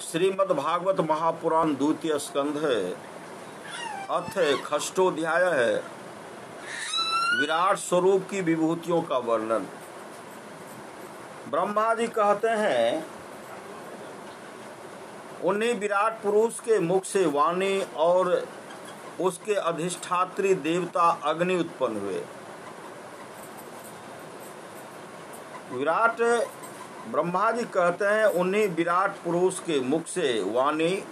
श्रीमद्भागवत महापुराण द्वितीय स्कंध अथ षष्ठोध्याय है। विराट स्वरूप की विभूतियों का वर्णन। ब्रह्मा जी कहते हैं, उन्हीं विराट पुरुष के मुख से वाणी और उसके अधिष्ठात्री देवता अग्नि उत्पन्न हुए। विराट ब्रह्मा जी कहते हैं, उन्हीं विराट पुरुष के मुख से वाणी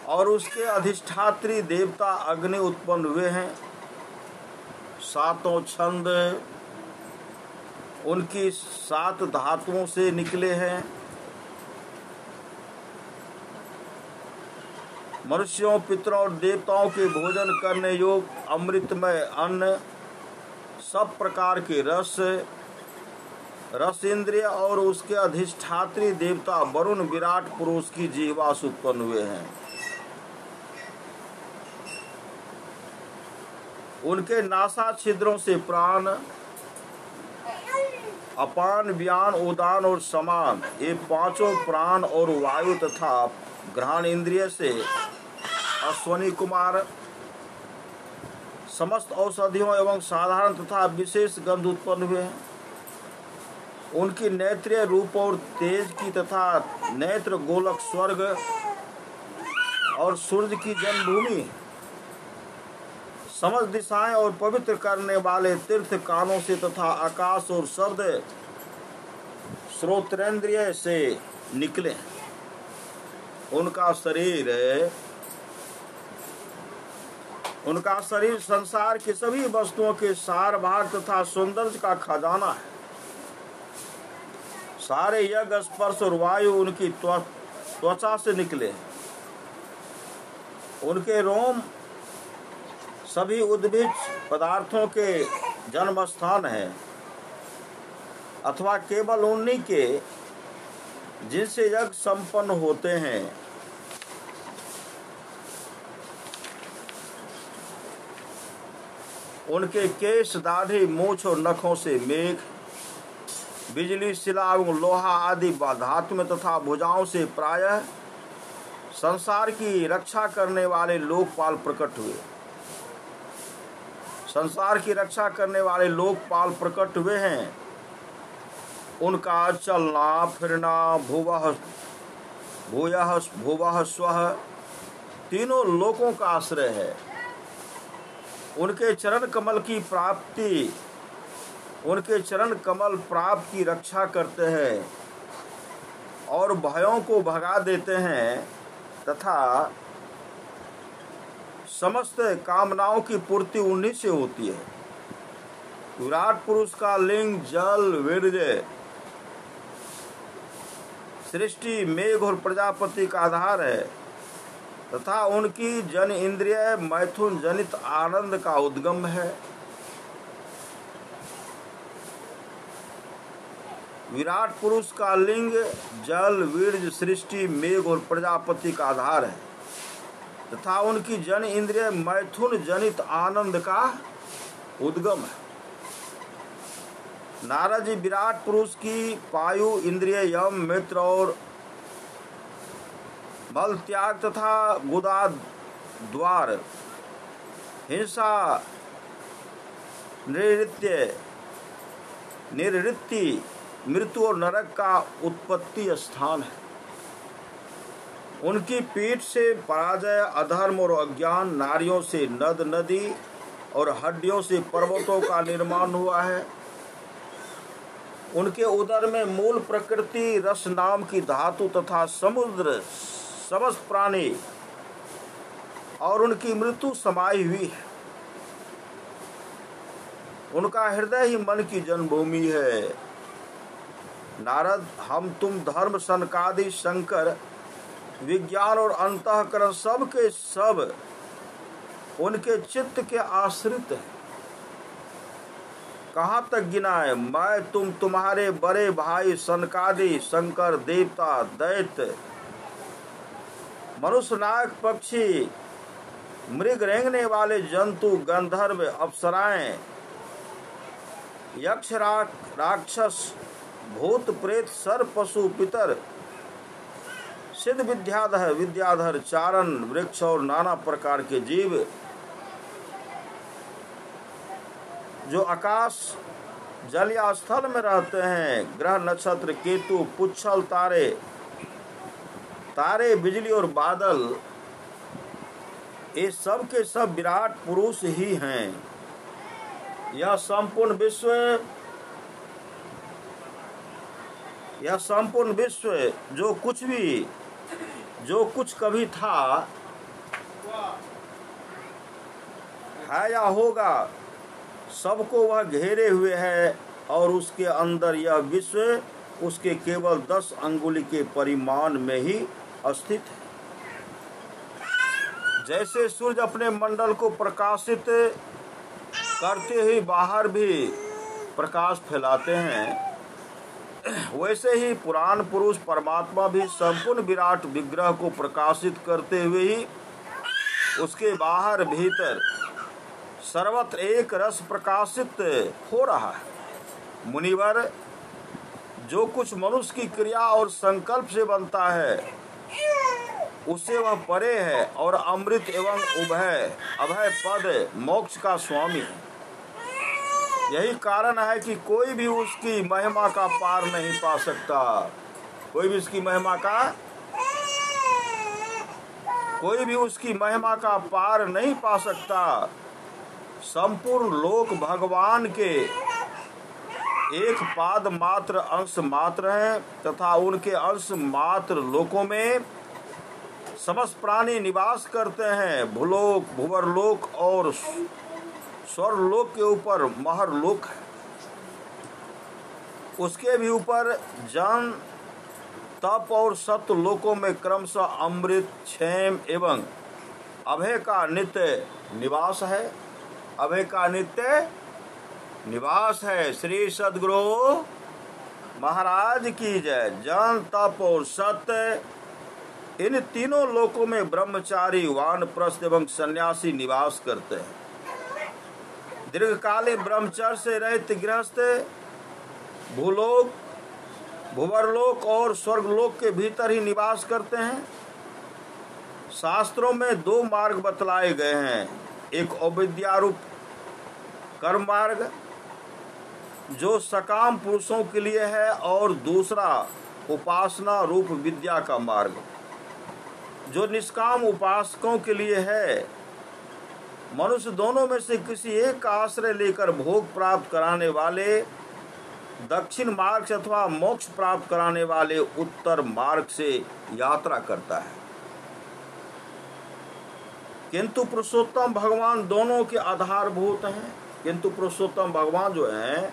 और उसके अधिष्ठात्री देवता अग्नि उत्पन्न हुए हैं। सातों छंद उनकी 7 धातुओं से निकले हैं। मनुष्यों, पितरों और देवताओं के भोजन करने योग्य अमृतमय अन्न, सब प्रकार के रस इंद्रिय और उसके अधिष्ठात्री देवता वरुण विराट पुरुष की जीवा से उत्पन्न हुए हैं। उनके नासा छिद्रों से प्राण, अपान, व्यान, उदान और समान, ये पांचों प्राण और वायु तथा घ्राण इंद्रिय से अश्वनी कुमार, समस्त औषधियों एवं साधारण तथा विशेष गंध उत्पन्न हुए हैं। उनकी नेत्रीय रूप और तेज की तथा नेत्र गोलक स्वर्ग और सूर्य की जन्मभूमि, समस्त दिशाएं और पवित्र करने वाले तीर्थ कानों से तथा आकाश और शब्द श्रोत्रेंद्रिय से निकले। उनका शरीर संसार की सभी वस्तुओं के सार भाग तथा सौंदर्य का खजाना है। सारे यज्ञ, स्पर्श और वायु उनकी त्वचा से निकले। उनके रोम सभी उद्भिज पदार्थों के जन्म स्थान है, अथवा केवल उन्हीं के जिनसे यज्ञ संपन्न होते हैं। उनके केश, दाढ़ी, मूछ और नखों से मेघ, बिजली, शिला एवं लोहा आदि धातु में तथा भुजाओं से प्रायः संसार की रक्षा करने वाले लोकपाल प्रकट हुए। संसार की रक्षा करने वाले लोकपाल प्रकट हुए हैं। उनका चलना फिरना, भूवः स्वः तीनों लोकों का आश्रय है। उनके चरण कमल प्राप्त की रक्षा करते हैं और भयों को भगा देते हैं तथा समस्त कामनाओं की पूर्ति उन्हीं से होती है। विराट पुरुष का लिंग जल, वीर्य, सृष्टि, मेघ और प्रजापति का आधार है तथा उनकी जन इंद्रिय मैथुन जनित आनंद का उद्गम है। विराट पुरुष का लिंग जल, वीर्य, सृष्टि, मेघ और प्रजापति का आधार है तथा उनकी जन इंद्रिय मैथुन जनित आनंद का उद्गम है। नारद जी विराट पुरुष की पायु इंद्रिय यम, मित्र और बल त्याग तथा गुदा द्वार, हिंसा, निवृत्ति, मृत्यु और नरक का उत्पत्ति स्थान है। उनकी पीठ से पराजय, अधर्म और अज्ञान, नारियों से नद नदी और हड्डियों से पर्वतों का निर्माण हुआ है। उनके उदर में मूल प्रकृति, रस नाम की धातु तथा समुद्र, समस्त प्राणी और उनकी मृत्यु समाई हुई है। उनका हृदय ही मन की जन्मभूमि है। नारद, हम तुम धर्म, सनकादि, शंकर, विज्ञान और अंतःकरण सब के सब उनके चित्त के आश्रित हैं। कहाँ तक गिनाए? मैं, तुम, तुम्हारे बड़े भाई सनकादि, शंकर, देवता, दैत्य, मनुष्य, नाग, पक्षी, मृग, रेंगने वाले जंतु, गंधर्व, अप्सराएं, यक्ष, राक्षस, भूत, प्रेत, सर्प, पशु, पितर, सिद्ध विद्याधर विद्याधर चारण वृक्ष और नाना प्रकार के जीव जो आकाश जल या स्थल में रहते हैं, ग्रह नक्षत्र केतु पुच्छल तारे तारे बिजली और बादल, ये सब के सब विराट पुरुष ही हैं। यह संपूर्ण विश्व जो कुछ कभी था है या होगा, सबको वह घेरे हुए है और उसके अंदर यह विश्व उसके केवल 10 अंगुली के परिमाण में ही स्थित है। जैसे सूर्य अपने मंडल को प्रकाशित करते ही बाहर भी प्रकाश फैलाते हैं, वैसे ही पुराण पुरुष परमात्मा भी संपूर्ण विराट विग्रह को प्रकाशित करते हुए ही उसके बाहर भीतर सर्वत्र एक रस प्रकाशित हो रहा है। मुनिवर, जो कुछ मनुष्य की क्रिया और संकल्प से बनता है उससे वह परे है और अमृत एवं अभय पद मोक्ष का स्वामी है। यही कारण है कि कोई भी उसकी महिमा का पार नहीं पा सकता। कोई भी उसकी महिमा का पार नहीं पा सकता। संपूर्ण लोक भगवान के एक पाद मात्र अंश मात्र हैं तथा उनके अंश मात्र लोकों में समस्त प्राणी निवास करते हैं। भूलोक, भुवरलोक और स्वर्लोक के ऊपर महरलोक है। उसके भी ऊपर जन तप और सत्य लोकों में क्रमशः अमृत, क्षेम एवं अभय का नित्य निवास है। अभय का नित्य निवास है। श्री सद्गुरु महाराज की जय। जन तप और सत्य, इन तीनों लोकों में ब्रह्मचारी, वानप्रस्थ एवं सन्यासी निवास करते हैं। दीर्घकालीन ब्रह्मचर्य से रहित गृहस्थ भूलोक, भुवरलोक और स्वर्गलोक के भीतर ही निवास करते हैं। शास्त्रों में 2 मार्ग बतलाए गए हैं, एक अविद्यारूप कर्म मार्ग जो सकाम पुरुषों के लिए है और दूसरा उपासना रूप विद्या का मार्ग जो निष्काम उपासकों के लिए है। मनुष्य दोनों में से किसी एक का आश्रय लेकर भोग प्राप्त कराने वाले दक्षिण मार्ग से अथवा मोक्ष प्राप्त कराने वाले उत्तर मार्ग से यात्रा करता है। किंतु पुरुषोत्तम भगवान दोनों के आधारभूत हैं। किंतु पुरुषोत्तम भगवान जो हैं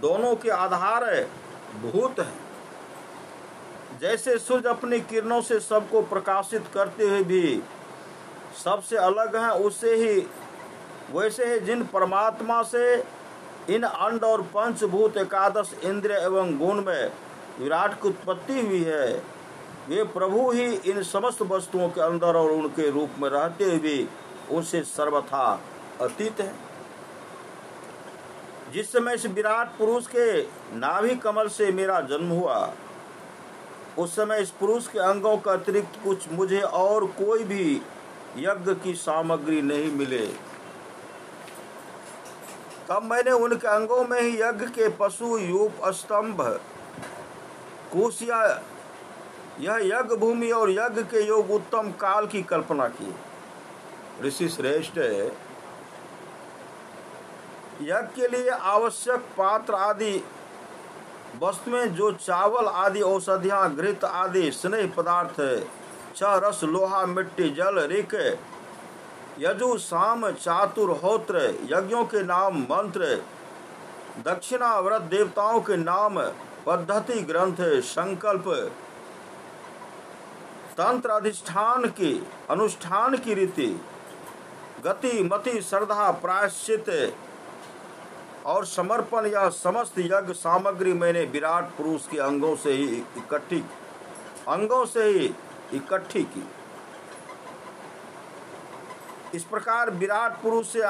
दोनों के आधारभूत हैं। जैसे सूर्य अपनी किरणों से सबको प्रकाशित करते हुए भी सबसे अलग हैं, वैसे ही जिन परमात्मा से इन अंड और पंचभूत एकादश इंद्रिय एवं गुण में विराट की उत्पत्ति हुई है, वे प्रभु ही इन समस्त वस्तुओं के अंदर और उनके रूप में रहते हुए भी उनसे सर्वथा अतीत है। जिस समय इस विराट पुरुष के नाभि कमल से मेरा जन्म हुआ, उस समय इस पुरुष के अंगों का अतिरिक्त कुछ मुझे और कोई भी यज्ञ की सामग्री नहीं मिले। तब मैंने उनके अंगों में ही यज्ञ के पशु, यूप, स्तंभ, कुश यह यज्ञ भूमि और यज्ञ के योग उत्तम काल की कल्पना की। ऋषि श्रेष्ठ, यज्ञ के लिए आवश्यक पात्र आदि वस्तुएं जो चावल आदि औषधियां, घृत आदि स्नेह पदार्थ, छह रस, लोहा, मिट्टी, जल, ऋक, यजु, साम, चातुर्होत्र, यज्ञों के नाम, मंत्र, दक्षिणा, व्रत, देवताओं के नाम, पद्धति, ग्रंथ, संकल्प, तंत्र, अधिष्ठान की अनुष्ठान की रीति, गति, मति, श्रद्धा, प्रायश्चित और समर्पण, यह समस्त यज्ञ सामग्री मैंने विराट पुरुष के अंगों से ही इकट्ठी की। इस प्रकार विराट पुरुष के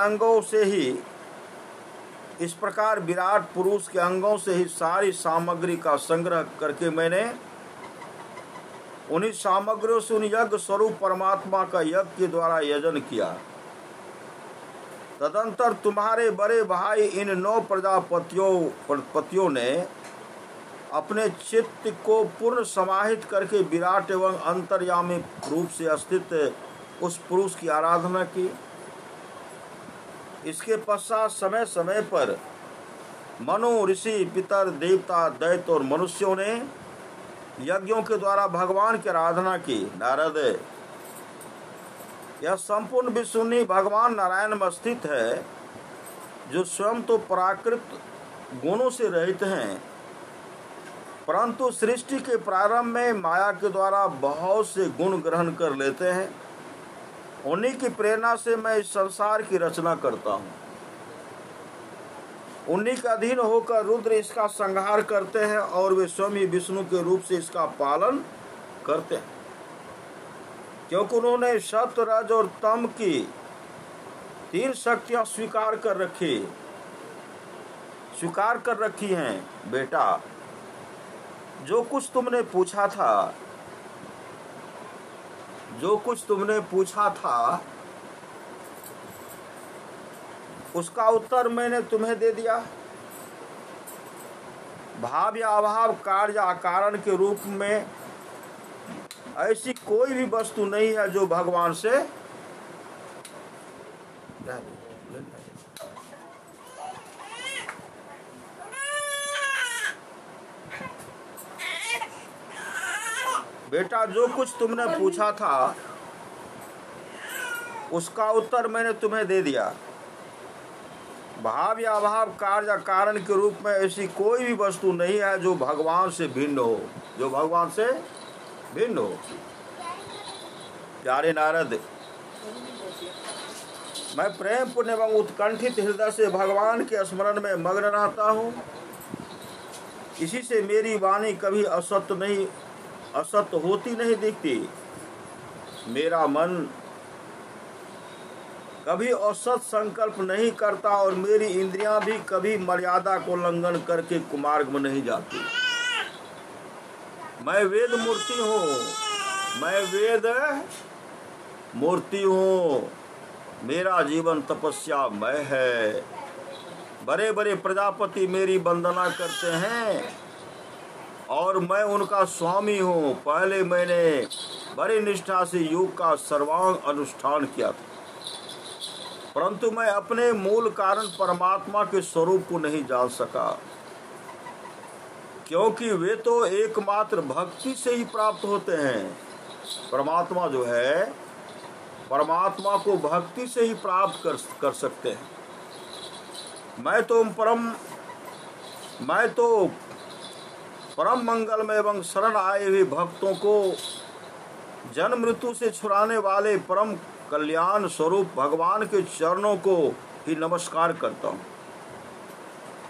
अंगों से ही सारी सामग्री का संग्रह करके मैंने उन्हीं सामग्रियों से उन यज्ञ स्वरूप परमात्मा का यज्ञ के द्वारा यजन किया। तदंतर तुम्हारे बड़े भाई इन 9 प्रजापतियों ने अपने चित्त को पूर्ण समाहित करके विराट एवं अंतर्यामी रूप से स्थित उस पुरुष की आराधना की। इसके पश्चात समय समय पर मनु, ऋषि, पितर, देवता, दैत्य और मनुष्यों ने यज्ञों के द्वारा भगवान की आराधना की। नारद, यह संपूर्ण विश्व भगवान नारायण में स्थित है, जो स्वयं तो प्राकृत गुणों से रहित हैं, परंतु सृष्टि के प्रारंभ में माया के द्वारा बहुत से गुण ग्रहण कर लेते हैं। उन्हीं की प्रेरणा से मैं इस संसार की रचना करता हूँ। उन्हीं के अधीन होकर रुद्र इसका संहार करते हैं और वे स्वयं ही विष्णु के रूप से इसका पालन करते हैं, क्योंकि उन्होंने सत्य, रज और तम की 3 शक्तियां स्वीकार कर रखी हैं। बेटा, जो कुछ तुमने पूछा था उसका उत्तर मैंने तुम्हें दे दिया। भाव या अभाव, कार्य या कारण के रूप में ऐसी कोई भी वस्तु नहीं है जो भगवान से बेटा, जो कुछ तुमने पूछा था उसका उत्तर मैंने तुम्हें दे दिया। भाव या अभाव, कार्य या कारण के रूप में ऐसी कोई भी वस्तु नहीं है जो भगवान से भिन्न हो। प्यारे नारद, मैं प्रेम पूर्ण एवं उत्कंठित हृदय से भगवान के स्मरण में मग्न रहता हूँ। इसी से मेरी वाणी कभी असत्य होती नहीं दिखती। मेरा मन कभी असत संकल्प नहीं करता और मेरी इंद्रियां भी कभी मर्यादा को उल्लंघन करके कुमार्ग में नहीं जाती। मैं वेद मूर्ति हूँ। मेरा जीवन तपस्यामय है। बड़े बड़े प्रजापति मेरी वंदना करते हैं और मैं उनका स्वामी हूँ। पहले मैंने बड़ी निष्ठा से योग का सर्वांग अनुष्ठान किया था, परंतु मैं अपने मूल कारण परमात्मा के स्वरूप को नहीं जान सका, क्योंकि वे तो एकमात्र भक्ति से ही प्राप्त होते हैं। परमात्मा जो है, परमात्मा को भक्ति से ही प्राप्त कर सकते हैं। मैं तो परम मंगलमय एवं शरण आए हुए भक्तों को जन्म मृत्यु से छुड़ाने वाले परम कल्याण स्वरूप भगवान के चरणों को ही नमस्कार करता हूँ।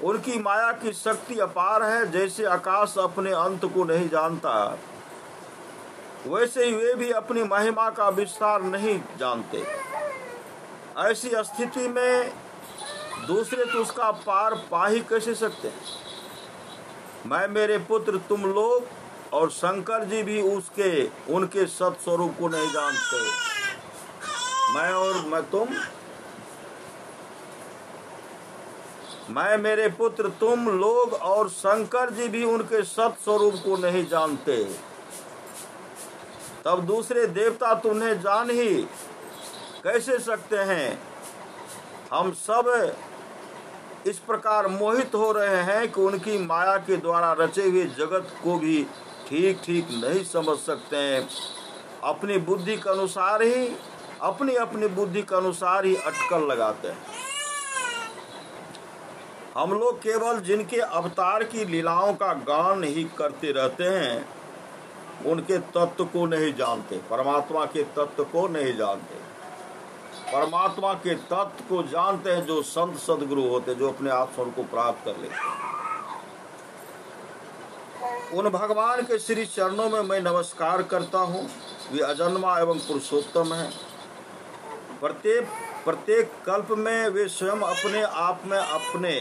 उनकी माया की शक्ति अपार है। जैसे आकाश अपने अंत को नहीं जानता, वैसे ही वे भी अपनी महिमा का विस्तार नहीं जानते। ऐसी स्थिति में दूसरे तो उसका पार पा ही कैसे सकते हैं। मैं, मेरे पुत्र, तुम लोग और शंकर जी भी उनके सत्स्वरूप को नहीं जानते। मैं, मेरे पुत्र, तुम लोग और शंकर जी भी उनके सत्स्वरूप को नहीं जानते। तब दूसरे देवता तुम्हें जान ही कैसे सकते हैं। हम सब इस प्रकार मोहित हो रहे हैं कि उनकी माया के द्वारा रचे हुए जगत को भी ठीक ठीक नहीं समझ सकते हैं। अपनी बुद्धि के अनुसार ही अटकल लगाते हैं। हम लोग केवल जिनके अवतार की लीलाओं का गान ही करते रहते हैं, उनके तत्व को नहीं जानते। परमात्मा के तत्व को नहीं जानते। परमात्मा के तत्व को जानते हैं जो संत सदगुरु होते, जो अपने आप स्वरूप को प्राप्त कर लेते। उन भगवान के श्री चरणों में मैं नमस्कार करता हूँ। वे अजन्मा एवं पुरुषोत्तम हैं। प्रत्येक कल्प में वे स्वयं अपने आप में अपने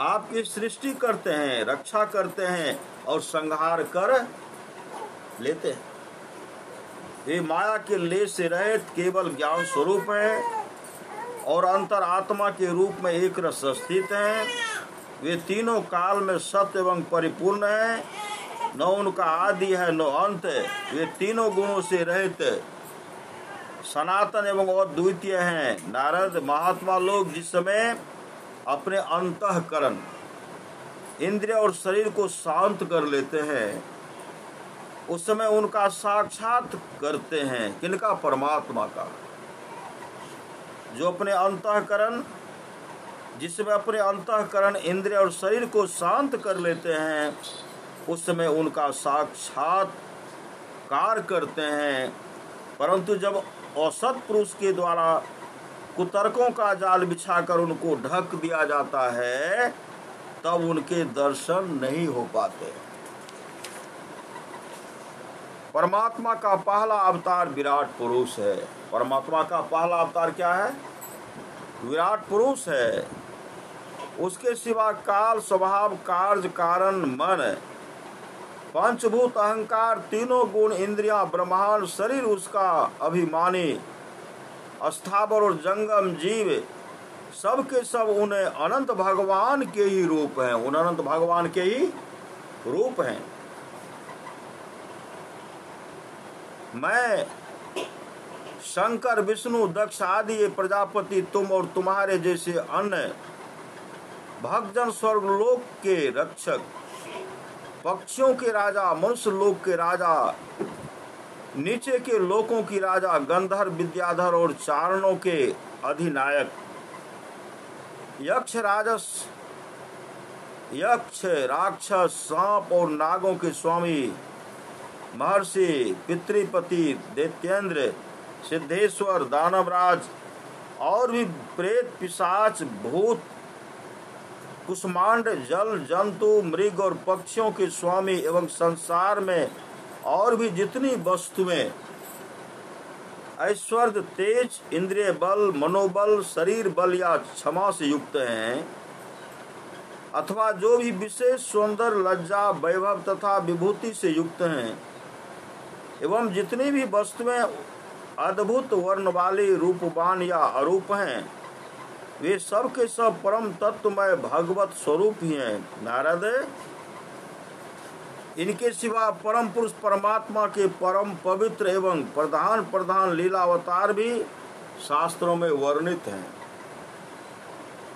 आप की सृष्टि करते हैं, रक्षा करते हैं और संहार कर लेते हैं। वे माया के लेस से रहित केवल ज्ञान स्वरूप हैं और अंतर आत्मा के रूप में एक रस स्थित हैं। वे तीनों काल में सत्य एवं परिपूर्ण हैं, न उनका आदि है न अंत है। वे तीनों गुणों से रहित सनातन एवं अद्वितीय हैं। नारद, महात्मा लोग जिस समय अपने अंतःकरण, इंद्रिय और शरीर को शांत कर लेते हैं, उस समय उनका साक्षात करते हैं। किनका? परमात्मा का। जो अपने अंतःकरण, जिसमें अपने अंतःकरण, इंद्रिय और शरीर को शांत कर लेते हैं, उस समय उनका साक्षात्कार करते हैं। परंतु जब औसत पुरुष के द्वारा कुतर्कों का जाल बिछाकर उनको ढक दिया जाता है, तब उनके दर्शन नहीं हो पाते। परमात्मा का पहला अवतार विराट पुरुष है। परमात्मा का पहला अवतार क्या है? विराट पुरुष है। उसके सिवा काल, स्वभाव, कार्य, कारण, मन, पंचभूत, अहंकार, तीनों गुण, इंद्रियां, ब्रह्मांड, शरीर उसका अभिमानी, अस्थावर और जंगम जीव, सब के सब उन्हें अनंत भगवान के ही रूप हैं। उन अनंत भगवान के ही रूप हैं। मैं, शंकर, विष्णु, दक्ष आदि ये प्रजापति, तुम और तुम्हारे जैसे अन्य भक्तजन, स्वर्गलोक के रक्षक, पक्षियों के राजा, मनुष्य लोक के राजा, नीचे के लोकों की राजा, गंधर्व, विद्याधर और चारणों के अधिनायक, यक्ष, राक्षस, सांप और नागों के स्वामी, महर्षि, पितृपति, दैत्येंद्र, सिद्धेश्वर, दानवराज और भी प्रेत, पिशाच, भूत, कुष्मांड, जल, जंतु, मृग और पक्षियों के स्वामी एवं संसार में और भी जितनी वस्तुएं ऐश्वर्य, तेज, इंद्रिय बल, मनोबल, शरीर बल या क्षमा से युक्त हैं, अथवा जो भी विशेष सौंदर्य, लज्जा, वैभव तथा विभूति से युक्त हैं, एवं जितनी भी वस्तुएं अद्भुत वर्ण वाली, रूपवान या अरूप हैं, वे सब के सब परम तत्वमय भगवत स्वरूप ही हैं। नारद, इनके सिवा परम पुरुष परमात्मा के परम पवित्र एवं प्रधान लीलावतार भी शास्त्रों में वर्णित हैं।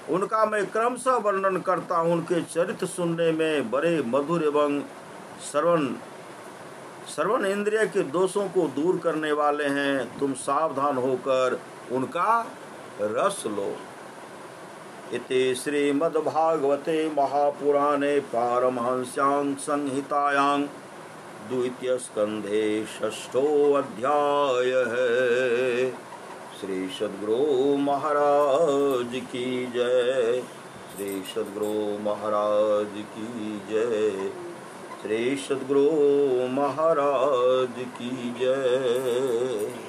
उनका मैं क्रमशः वर्णन करता हूँ। उनके चरित्र सुनने में बड़े मधुर एवं श्रवण इंद्रिय के दोषों को दूर करने वाले हैं। तुम सावधान होकर उनका रस लो। इति श्रीमद्भागवते महापुराणे पारमहंस्यां संहितायां द्वितीय स्कंधे षष्ठो अध्यायः। श्री सद्गुरु महाराज की जय। श्री सद्गुरु महाराज की जय। श्री सद्गुरु महाराज की जय।